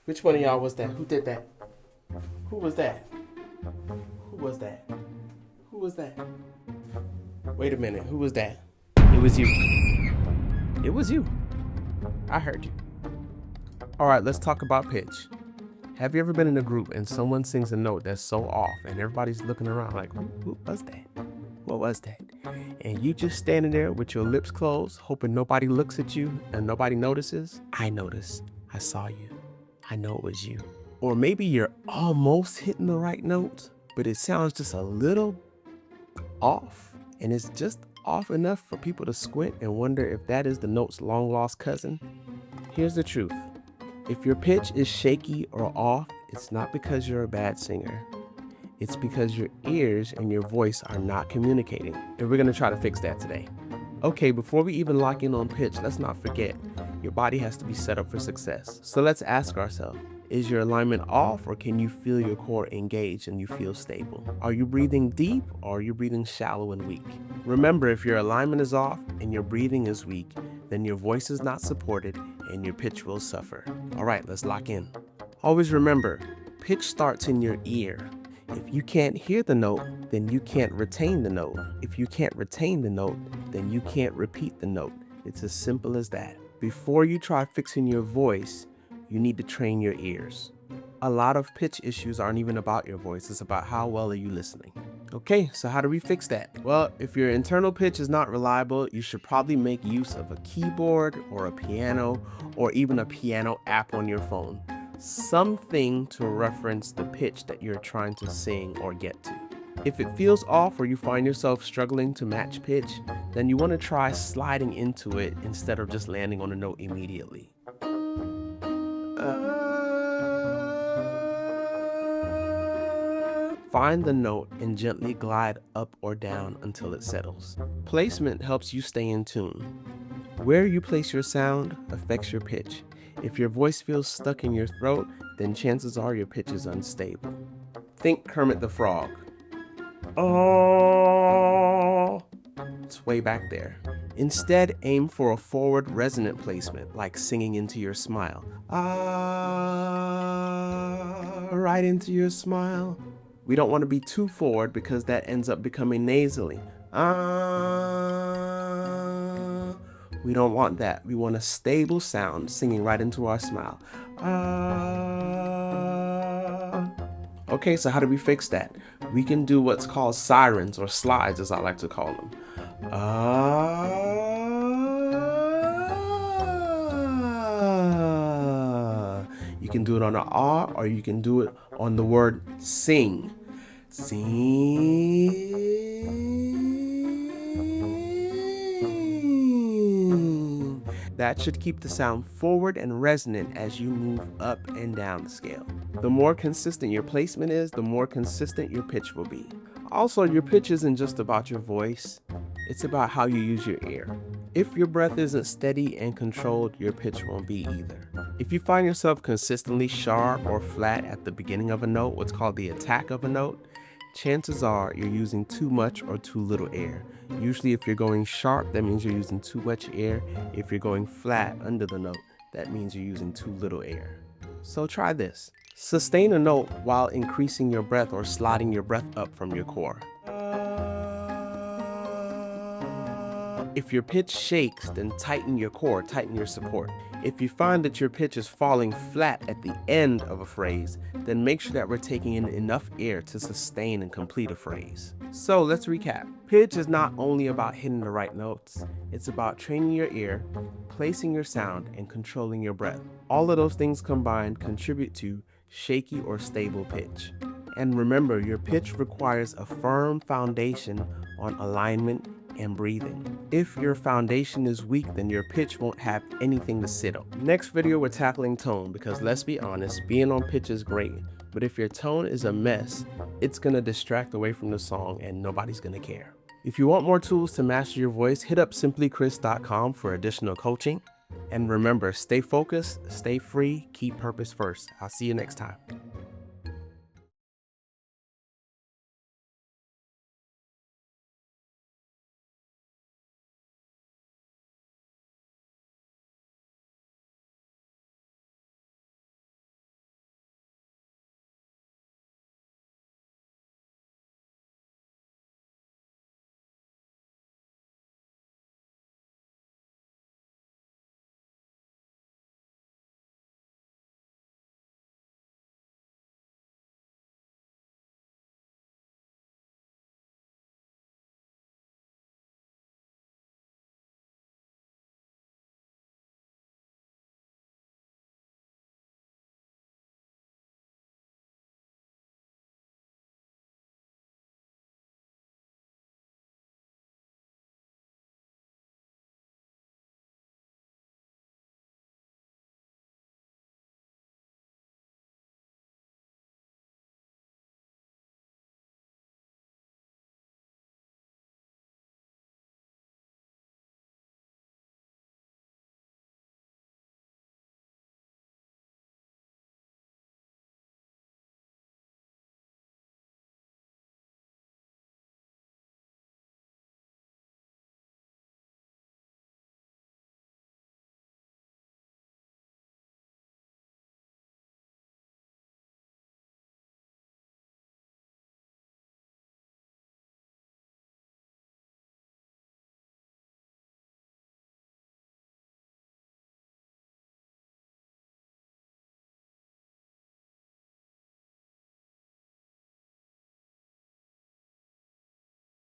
Which one of y'all was that? Who did that? Who was that? Who was that? Who was that? Wait a minute. Who was that? It was you. It was you. I heard you. All right, let's talk about pitch. Have you ever been in a group and someone sings a note that's so off and everybody's looking around like, who was that? What was that? And you just standing there with your lips closed, hoping nobody looks at you and nobody notices? I noticed. I saw you. I know it was you. Or maybe you're almost hitting the right note, but it sounds just a little off, and it's just off enough for people to squint and wonder if that is the note's long lost cousin. Here's the truth. If your pitch is shaky or off, it's not because you're a bad singer. It's because your ears and your voice are not communicating. And we're gonna try to fix that today. Okay, before we even lock in on pitch, let's not forget, your body has to be set up for success. So let's ask ourselves, is your alignment off, or can you feel your core engaged and you feel stable? Are you breathing deep, or are you breathing shallow and weak? Remember, if your alignment is off and your breathing is weak, then your voice is not supported and your pitch will suffer. All right, let's lock in. Always remember, pitch starts in your ear. If you can't hear the note, then you can't retain the note. If you can't retain the note, then you can't repeat the note. It's as simple as that. Before you try fixing your voice, you need to train your ears. A lot of pitch issues aren't even about your voice, it's about how well are you listening. Okay, so how do we fix that? Well, if your internal pitch is not reliable, you should probably make use of a keyboard or a piano or even a piano app on your phone. Something to reference the pitch that you're trying to sing or get to. If it feels off or you find yourself struggling to match pitch, then you want to try sliding into it instead of just landing on a note immediately. Find the note and gently glide up or down until it settles. Placement helps you stay in tune. Where you place your sound affects your pitch. If your voice feels stuck in your throat, then chances are your pitch is unstable. Think Kermit the Frog. Oh, it's way back there. Instead, aim for a forward resonant placement, like singing into your smile. Ah, right into your smile. We don't want to be too forward because that ends up becoming nasally. Ah, we don't want that. We want a stable sound singing right into our smile. Ah. Okay, so how do we fix that? We can do what's called sirens or slides, as I like to call them. You can do it on an R, or you can do it on the word sing. Sing. That should keep the sound forward and resonant as you move up and down the scale. The more consistent your placement is, the more consistent your pitch will be. Also, your pitch isn't just about your voice, it's about how you use your ear. If your breath isn't steady and controlled, your pitch won't be either. If you find yourself consistently sharp or flat at the beginning of a note, what's called the attack of a note, chances are you're using too much or too little air. Usually if you're going sharp, that means you're using too much air. If you're going flat under the note, that means you're using too little air. So try this. Sustain a note while increasing your breath or sliding your breath up from your core. If your pitch shakes, then tighten your core, tighten your support. If you find that your pitch is falling flat at the end of a phrase, then make sure that we're taking in enough air to sustain and complete a phrase. So let's recap. Pitch is not only about hitting the right notes, it's about training your ear, placing your sound, and controlling your breath. All of those things combined contribute to shaky or stable pitch. And remember, your pitch requires a firm foundation on alignment and breathing. If your foundation is weak, then your pitch won't have anything to sit on. Next video, we're tackling tone, because let's be honest, being on pitch is great, but if your tone is a mess, it's gonna distract away from the song and nobody's gonna care. If you want more tools to master your voice, hit up simplychris.com for additional coaching. And remember, stay focused, stay free, keep purpose first. I'll see you next time.